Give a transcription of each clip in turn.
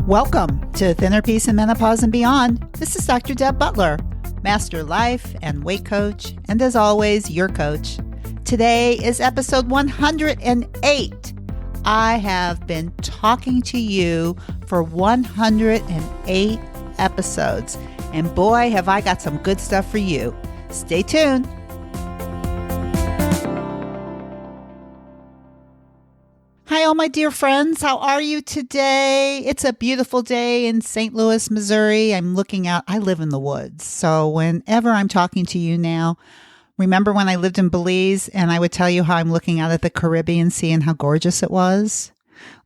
Welcome to Thinner Peace and Menopause and Beyond. This is Dr. Deb Butler, Master Life and Weight Coach, and as always, your coach. Today is episode 108. I have been talking to you for 108 episodes, and boy, have I got some good stuff for you. Stay tuned. Hi, all my dear friends. How are you today? It's a beautiful day in St. Louis, Missouri. I'm looking out. I live in the woods. So whenever I'm talking to you now, remember when I lived in Belize and I would tell you how I'm looking out at the Caribbean Sea and how gorgeous it was?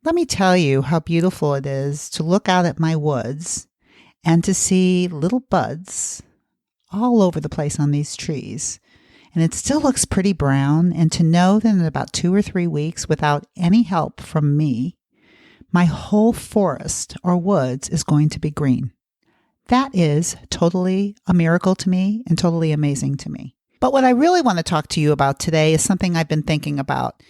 Let me tell you how beautiful it is to look out at my woods and to see little buds all over the place on these trees. And it still looks pretty brown, and to know that in about 2 or 3 weeks, without any help from me, my whole forest or woods is going to be green. That is totally a miracle to me and totally amazing to me. But what I really want to talk to you about today is something I've been thinking about.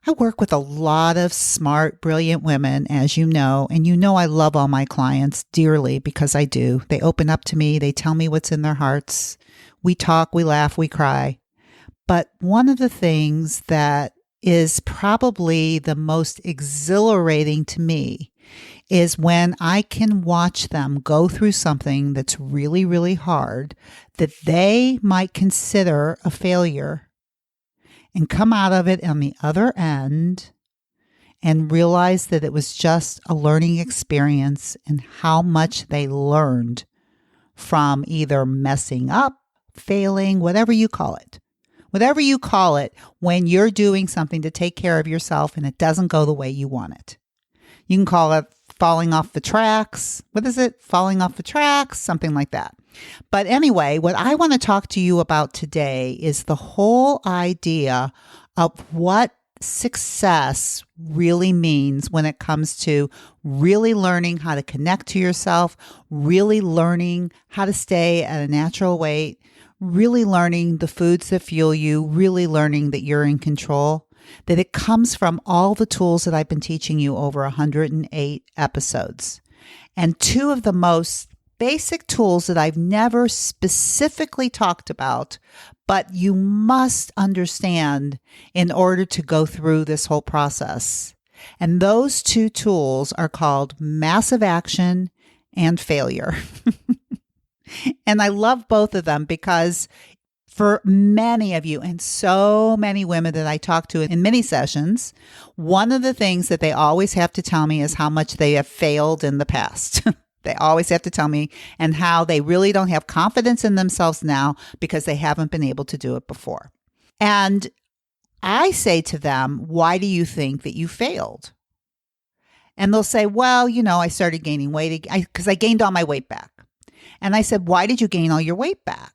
I work with a lot of smart, brilliant women, as you know, and you know I love all my clients dearly because I do. They open up to me. They tell me what's in their hearts. We talk, we laugh, we cry. But one of the things that is probably the most exhilarating to me is when I can watch them go through something that's really, really hard that they might consider a failure and come out of it on the other end and realize that it was just a learning experience and how much they learned from either messing up, failing, whatever you call it. Whatever you call it when you're doing something to take care of yourself and it doesn't go the way you want it. You can call it falling off the tracks. What is it? Falling off the tracks, something like that. But anyway, what I want to talk to you about today is the whole idea of what success really means when it comes to really learning how to connect to yourself, really learning how to stay at a natural weight, really learning the foods that fuel you, really learning that you're in control, that it comes from all the tools that I've been teaching you over 108 episodes. And two of the most basic tools that I've never specifically talked about, but you must understand in order to go through this whole process. And those two tools are called massive action and failure. And I love both of them because for many of you and so many women that I talk to in many sessions, one of the things that they always have to tell me is how much they have failed in the past. They always have to tell me and how they really don't have confidence in themselves now because they haven't been able to do it before. And I say to them, why do you think that you failed? And they'll say, well, I started gaining weight because I gained all my weight back. And I said, why did you gain all your weight back?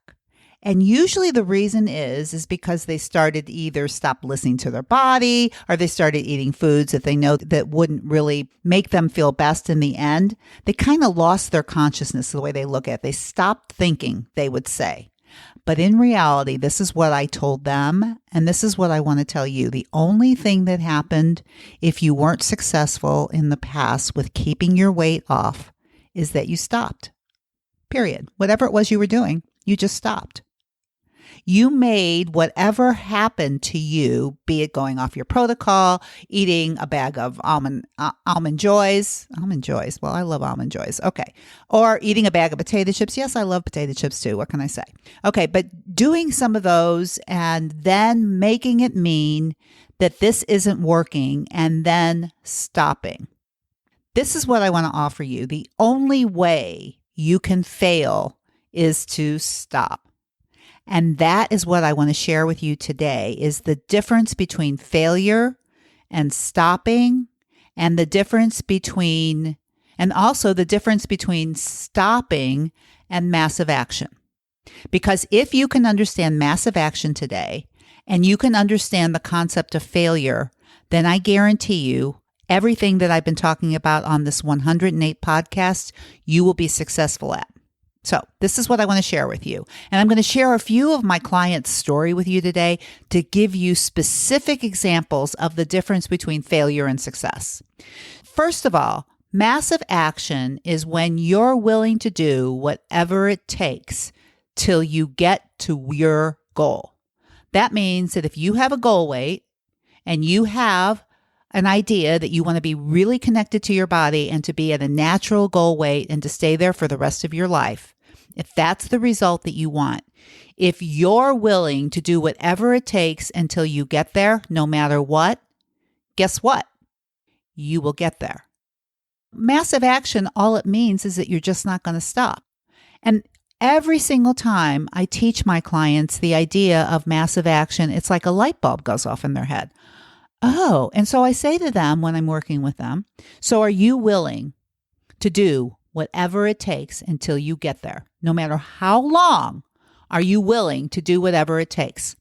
And usually the reason is because they started to either stop listening to their body or they started eating foods that they know that wouldn't really make them feel best in the end. They kind of lost their consciousness the way they look at it. They stopped thinking, they would say. But in reality, this is what I told them, and this is what I want to tell you. The only thing that happened if you weren't successful in the past with keeping your weight off is that you stopped. Period. Whatever it was you were doing, you just stopped. You made whatever happened to you, be it going off your protocol, eating a bag of almond joys. Almond joys. Well, I love almond joys. Okay. Or eating a bag of potato chips. Yes, I love potato chips too. What can I say? Okay. But doing some of those and then making it mean that this isn't working and then stopping. This is what I want to offer you. The only way you can fail is to stop. And that is what I want to share with you today is the difference between failure and stopping and also the difference between stopping and massive action. Because if you can understand massive action today and you can understand the concept of failure, then I guarantee you everything that I've been talking about on this 108 podcast, you will be successful at. So this is what I want to share with you. And I'm going to share a few of my clients' story with you today to give you specific examples of the difference between failure and success. First of all, Massive action is when you're willing to do whatever it takes till you get to your goal. That means that if you have a goal weight and you have an idea that you want to be really connected to your body and to be at a natural goal weight and to stay there for the rest of your life, if that's the result that you want, if you're willing to do whatever it takes until you get there, no matter what, guess what? You will get there. Massive action, all it means is that you're just not going to stop. And every single time I teach my clients the idea of massive action, it's like a light bulb goes off in their head. Oh, and so I say to them when I'm working with them, so are you willing to do whatever it takes until you get there? No matter how long, are you willing to do whatever it takes?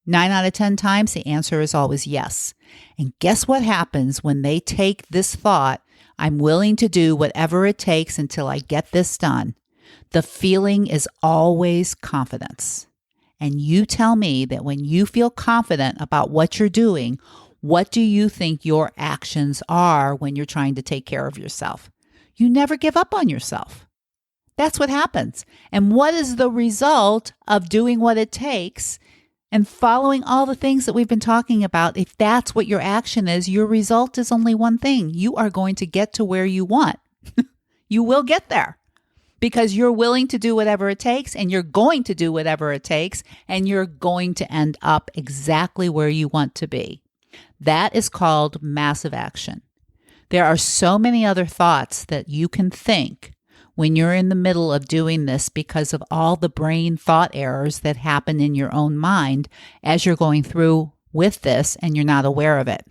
9 out of 10 times, the answer is always yes. And guess what happens when they take this thought, I'm willing to do whatever it takes until I get this done? The feeling is always confidence. And you tell me that when you feel confident about what you're doing, what do you think your actions are when you're trying to take care of yourself? You never give up on yourself. That's what happens. And what is the result of doing what it takes and following all the things that we've been talking about? If that's what your action is, your result is only one thing. You are going to get to where you want. You will get there because you're willing to do whatever it takes, and you're going to do whatever it takes, and you're going to end up exactly where you want to be. That is called massive action. There are so many other thoughts that you can think when you're in the middle of doing this because of all the brain thought errors that happen in your own mind as you're going through with this and you're not aware of it.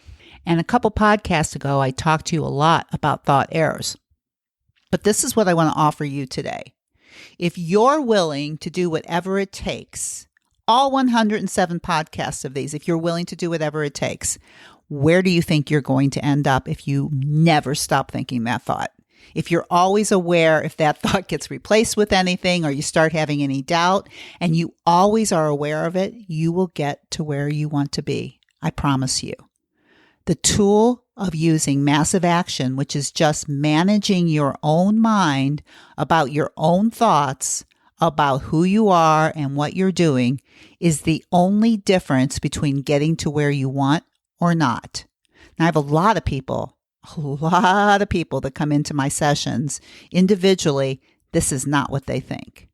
And a couple podcasts ago, I talked to you a lot about thought errors. But this is what I want to offer you today. If you're willing to do whatever it takes, all 107 podcasts of these, if you're willing to do whatever it takes, where do you think you're going to end up if you never stop thinking that thought? If you're always aware if that thought gets replaced with anything or you start having any doubt and you always are aware of it, you will get to where you want to be. I promise you. The tool of using massive action, which is just managing your own mind about your own thoughts, about who you are and what you're doing, is the only difference between getting to where you want or not. Now, I have a lot of people that come into my sessions individually. This is not what they think.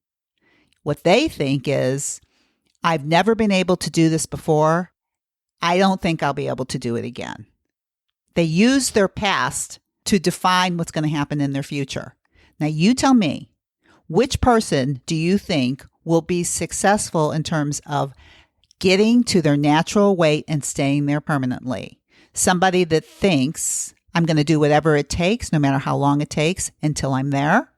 What they think is, I've never been able to do this before. I don't think I'll be able to do it again. They use their past to define what's going to happen in their future. Now, you tell me, which person do you think will be successful in terms of getting to their natural weight and staying there permanently? Somebody that thinks, I'm going to do whatever it takes, no matter how long it takes, until I'm there.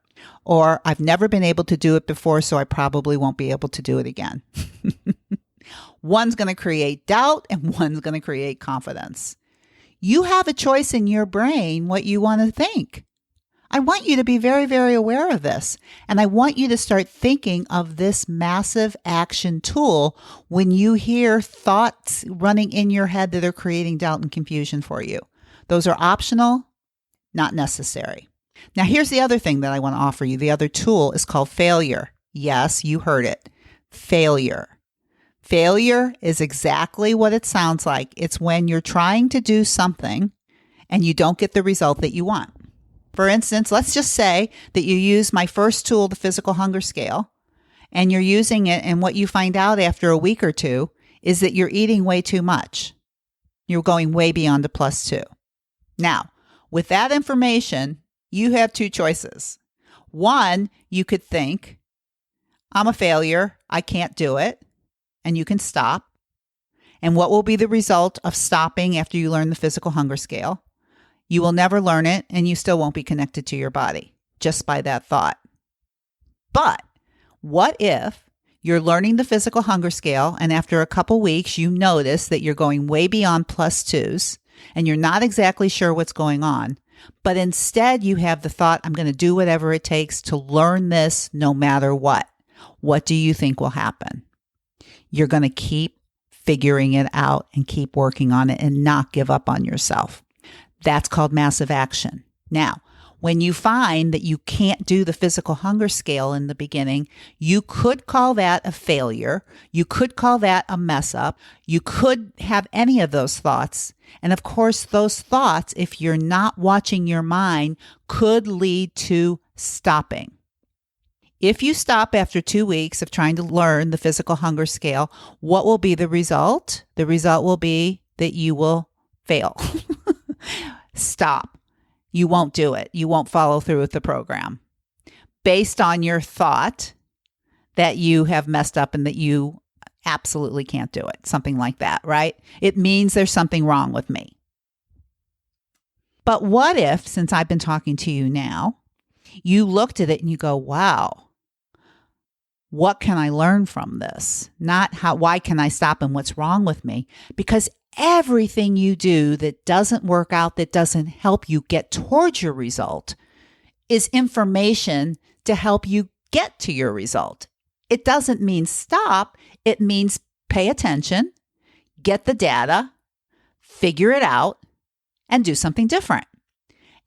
Or I've never been able to do it before, so I probably won't be able to do it again. One's going to create doubt and one's going to create confidence. You have a choice in your brain what you want to think. I want you to be very, very aware of this. And I want you to start thinking of this massive action tool when you hear thoughts running in your head that are creating doubt and confusion for you. Those are optional, not necessary. Now, here's the other thing that I want to offer you. The other tool is called failure. Yes, you heard it. Failure. Failure is exactly what it sounds like. It's when you're trying to do something and you don't get the result that you want. For instance, let's just say that you use my first tool, the physical hunger scale, and you're using it, and what you find out after a week or two is that you're eating way too much. You're going way beyond the +2. Now, with that information, you have two choices. One, you could think, I'm a failure, I can't do it, and you can stop. And what will be the result of stopping after you learn the physical hunger scale? You will never learn it, and you still won't be connected to your body just by that thought. But what if you're learning the physical hunger scale, and after a couple weeks, you notice that you're going way beyond +2s, and you're not exactly sure what's going on, but instead you have the thought, I'm going to do whatever it takes to learn this no matter what. What do you think will happen? You're going to keep figuring it out and keep working on it and not give up on yourself. That's called massive action. Now, When you find that you can't do the physical hunger scale in the beginning, you could call that a failure. You could call that a mess up. You could have any of those thoughts. And of course, those thoughts, if you're not watching your mind, could lead to stopping. If you stop after 2 weeks of trying to learn the physical hunger scale, what will be the result? The result will be that you will fail. Stop. You won't do it. You won't follow through with the program based on your thought that you have messed up and that you absolutely can't do it. Something like that, right? It means there's something wrong with me. But what if, since I've been talking to you now, you looked at it and you go, wow, what can I learn from this? Not why can I stop and what's wrong with me? Because everything you do that doesn't work out, that doesn't help you get towards your result, is information to help you get to your result. It doesn't mean stop. It means pay attention, get the data, figure it out, and do something different.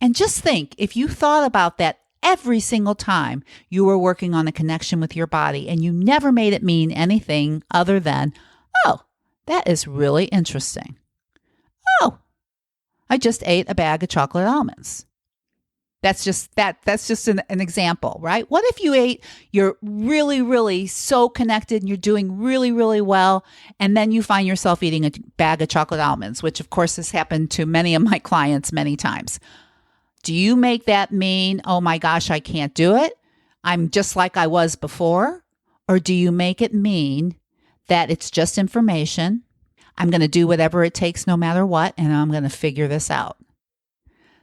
And just think, if you thought about that every single time you were working on a connection with your body and you never made it mean anything other than, oh, that is really interesting. Oh, I just ate a bag of chocolate almonds. That's just an example, right? What if you're really, really so connected and you're doing really, really well, and then you find yourself eating a bag of chocolate almonds, which of course has happened to many of my clients many times. Do you make that mean, oh my gosh, I can't do it? I'm just like I was before? Or do you make it mean that it's just information? I'm going to do whatever it takes no matter what, and I'm going to figure this out.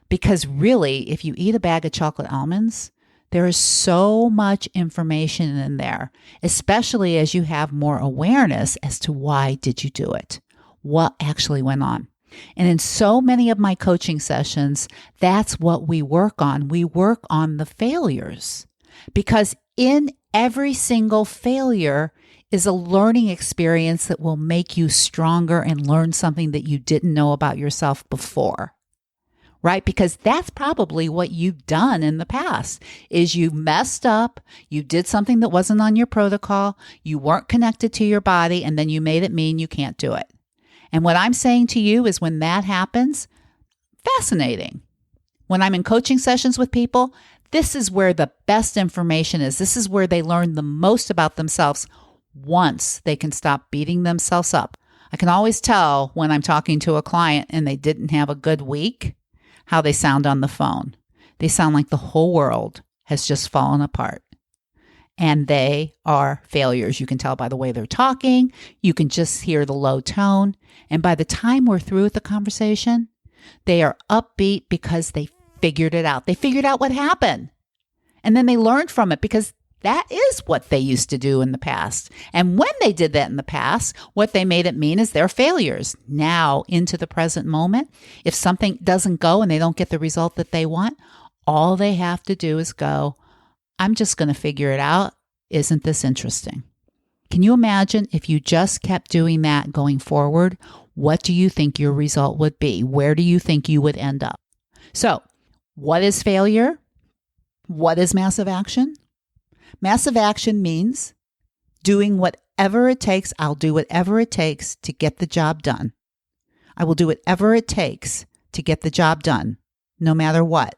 Because really, if you eat a bag of chocolate almonds, there is so much information in there, especially as you have more awareness as to why did you do it? What actually went on? And in so many of my coaching sessions, that's what we work on. We work on the failures, because in every single failure is a learning experience that will make you stronger and learn something that you didn't know about yourself before, right? Because that's probably what you've done in the past is you messed up, you did something that wasn't on your protocol, you weren't connected to your body, and then you made it mean you can't do it. And what I'm saying to you is when that happens, fascinating. When I'm in coaching sessions with people, this is where the best information is. This is where they learn the most about themselves once they can stop beating themselves up. I can always tell when I'm talking to a client and they didn't have a good week, how they sound on the phone. They sound like the whole world has just fallen apart. And they are failures. You can tell by the way they're talking. You can just hear the low tone. And by the time we're through with the conversation, they are upbeat because they figured it out. They figured out what happened. And then they learned from it because that is what they used to do in the past. And when they did that in the past, what they made it mean is their failures. Now, into the present moment, if something doesn't go and they don't get the result that they want, all they have to do is go, I'm just going to figure it out. Isn't this interesting? Can you imagine if you just kept doing that going forward? What do you think your result would be? Where do you think you would end up? So, what is failure? What is massive action? Massive action means doing whatever it takes. I'll do whatever it takes to get the job done. I will do whatever it takes to get the job done, no matter what.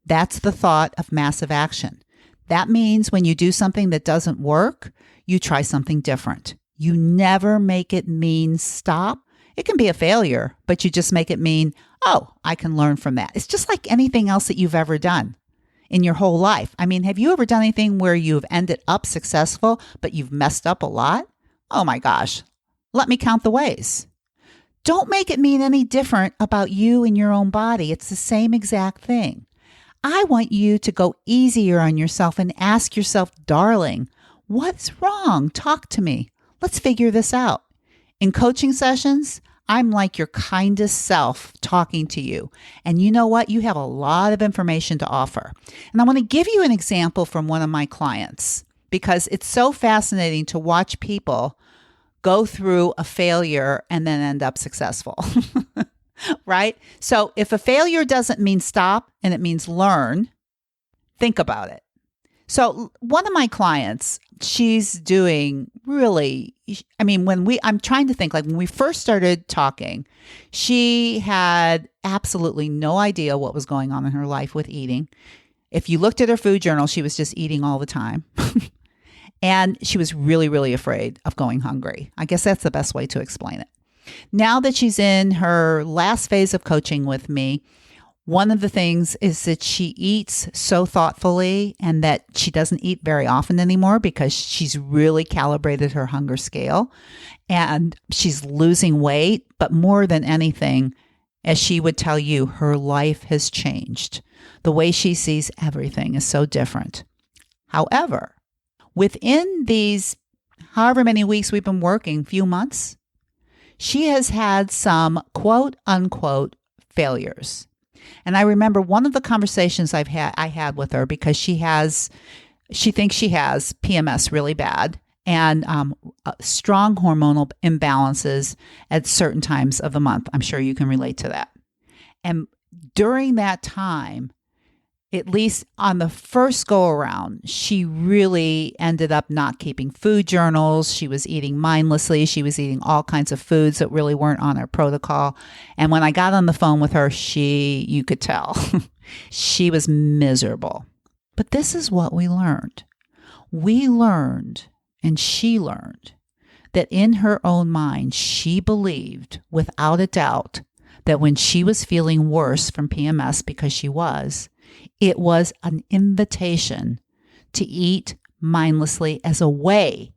That's the thought of massive action. That means when you do something that doesn't work, you try something different. You never make it mean stop. It can be a failure, but you just make it mean, oh, I can learn from that. It's just like anything else that you've ever done in your whole life. I mean, have you ever done anything where you've ended up successful, but you've messed up a lot? Oh my gosh, let me count the ways. Don't make it mean any different about you and your own body. It's the same exact thing. I want you to go easier on yourself and ask yourself, darling, what's wrong? Talk to me. Let's figure this out. In coaching sessions, I'm like your kindest self talking to you. And you know what? You have a lot of information to offer. And I want to give you an example from one of my clients because it's so fascinating to watch people go through a failure and then end up successful. right? So if a failure doesn't mean stop and it means learn, think about it. So one of my clients, she's doing really, I'm trying to think, like when we first started talking, she had absolutely no idea what was going on in her life with eating. If you looked at her food journal, she was just eating all the time. And she was really, really afraid of going hungry. I guess that's the best way to explain it. Now that she's in her last phase of coaching with me, one of the things is that she eats so thoughtfully and that she doesn't eat very often anymore because she's really calibrated her hunger scale and she's losing weight. But more than anything, as she would tell you, her life has changed. The way she sees everything is so different. However, within these however many weeks we've been working, few months, she has had some quote unquote failures. And I remember one of the conversations I had with her because she thinks she has PMS really bad and strong hormonal imbalances at certain times of the month. I'm sure you can relate to that. And during that time, at least on the first go around, she really ended up not keeping food journals. She was eating mindlessly. She was eating all kinds of foods that really weren't on her protocol. And when I got on the phone with her, you could tell she was miserable. But this is what we learned. We learned, and she learned, that in her own mind, she believed without a doubt that when she was feeling worse from PMS, because she was, it was an invitation to eat mindlessly as a way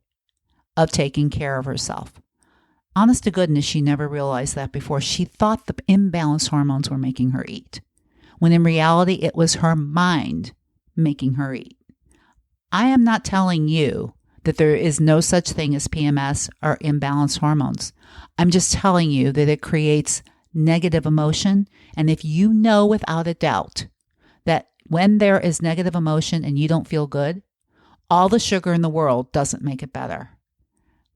of taking care of herself. Honest to goodness, she never realized that before. She thought the imbalanced hormones were making her eat, when in reality, it was her mind making her eat. I am not telling you that there is no such thing as PMS or imbalanced hormones. I'm just telling you that it creates negative emotion. And if you know without a doubt that when there is negative emotion and you don't feel good, all the sugar in the world doesn't make it better.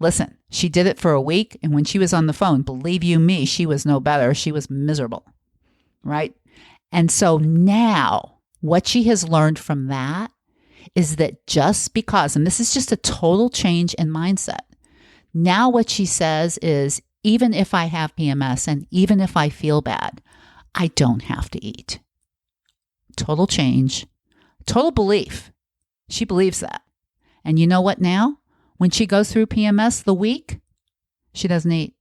Listen, she did it for a week, and when she was on the phone, believe you me, she was no better. She was miserable, right? And so now what she has learned from that is that just because, and this is just a total change in mindset. Now what she says is, even if I have PMS and even if I feel bad, I don't have to eat. Total change, total belief. She believes that. And you know what now? When she goes through PMS the week, she doesn't eat.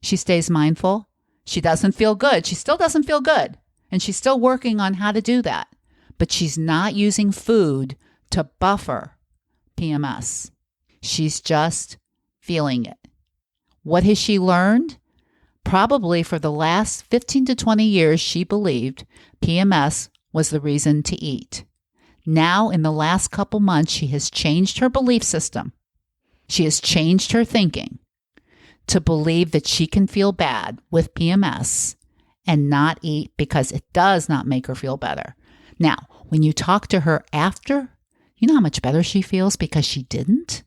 She stays mindful. She doesn't feel good. She still doesn't feel good. And she's still working on how to do that. But she's not using food to buffer PMS. She's just feeling it. What has she learned? Probably for the last 15 to 20 years, she believed PMS was the reason to eat. Now, in the last couple months, she has changed her belief system. She has changed her thinking to believe that she can feel bad with PMS and not eat because it does not make her feel better. Now, when you talk to her after, you know how much better she feels because she didn't?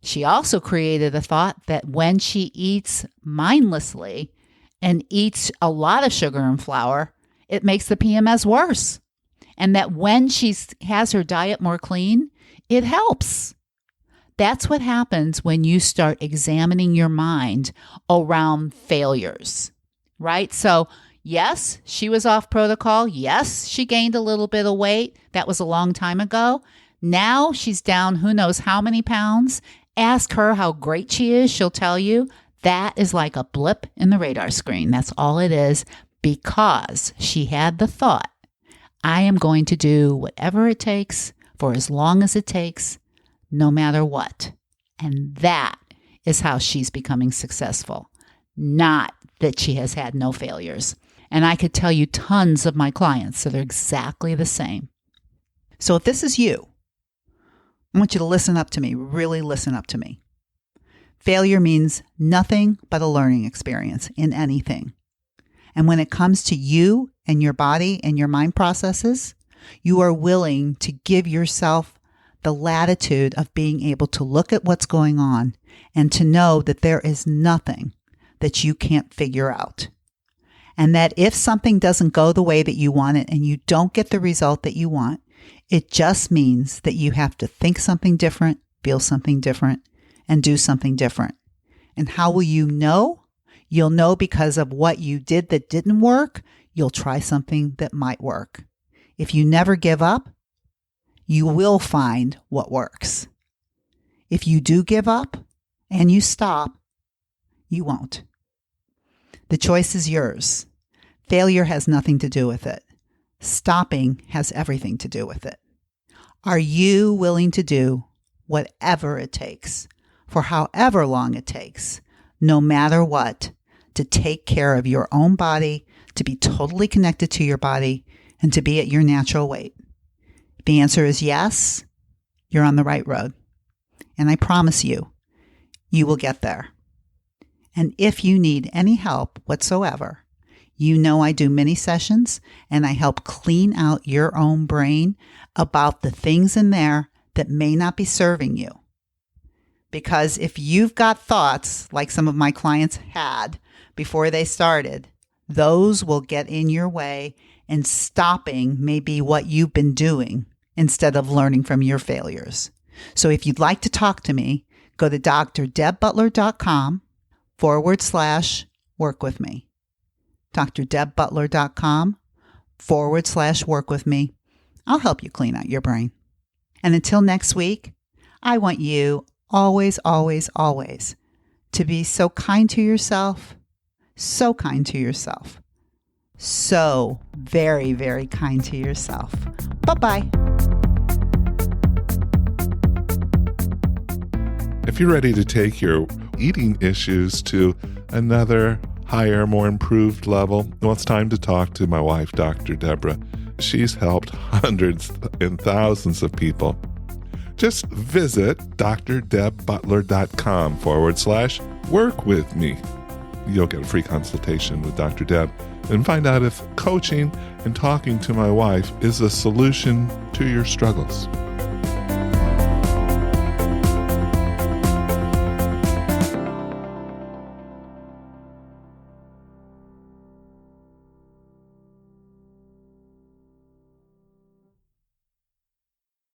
She also created a thought that when she eats mindlessly and eats a lot of sugar and flour, it makes the PMS worse. And that when she has her diet more clean, it helps. That's what happens when you start examining your mind around failures, right? So yes, she was off protocol. Yes, she gained a little bit of weight. That was a long time ago. Now she's down who knows how many pounds. Ask her how great she is. She'll tell you that is like a blip in the radar screen. That's all it is, because she had the thought, I am going to do whatever it takes for as long as it takes, no matter what. And that is how she's becoming successful, not that she has had no failures. And I could tell you tons of my clients that are exactly the same. So if this is you, I want you to listen up to me, really listen up to me. Failure means nothing but a learning experience in anything. And when it comes to you and your body and your mind processes, you are willing to give yourself the latitude of being able to look at what's going on and to know that there is nothing that you can't figure out. And that if something doesn't go the way that you want it and you don't get the result that you want, it just means that you have to think something different, feel something different, and do something different. And how will you know? You'll know because of what you did that didn't work. You'll try something that might work. If you never give up, you will find what works. If you do give up and you stop, you won't. The choice is yours. Failure has nothing to do with it. Stopping has everything to do with it. Are you willing to do whatever it takes, for however long it takes, no matter what, to take care of your own body, to be totally connected to your body, and to be at your natural weight? If the answer is yes, you're on the right road. And I promise you, you will get there. And if you need any help whatsoever, you know I do mini sessions and I help clean out your own brain about the things in there that may not be serving you. Because if you've got thoughts like some of my clients had before they started, those will get in your way, and stopping may be what you've been doing instead of learning from your failures. So if you'd like to talk to me, go to drdebbutler.com/work with me. drdebbutler.com/work with me. I'll help you clean out your brain. And until next week, I want you always, always, always to be so kind to yourself, so kind to yourself, so very, very kind to yourself. Bye-bye. If you're ready to take your eating issues to another higher, more improved level, well, it's time to talk to my wife, Dr. Deborah. She's helped hundreds and thousands of people. Just visit drdebbutler.com/work with me. You'll get a free consultation with Dr. Deb and find out if coaching and talking to my wife is a solution to your struggles.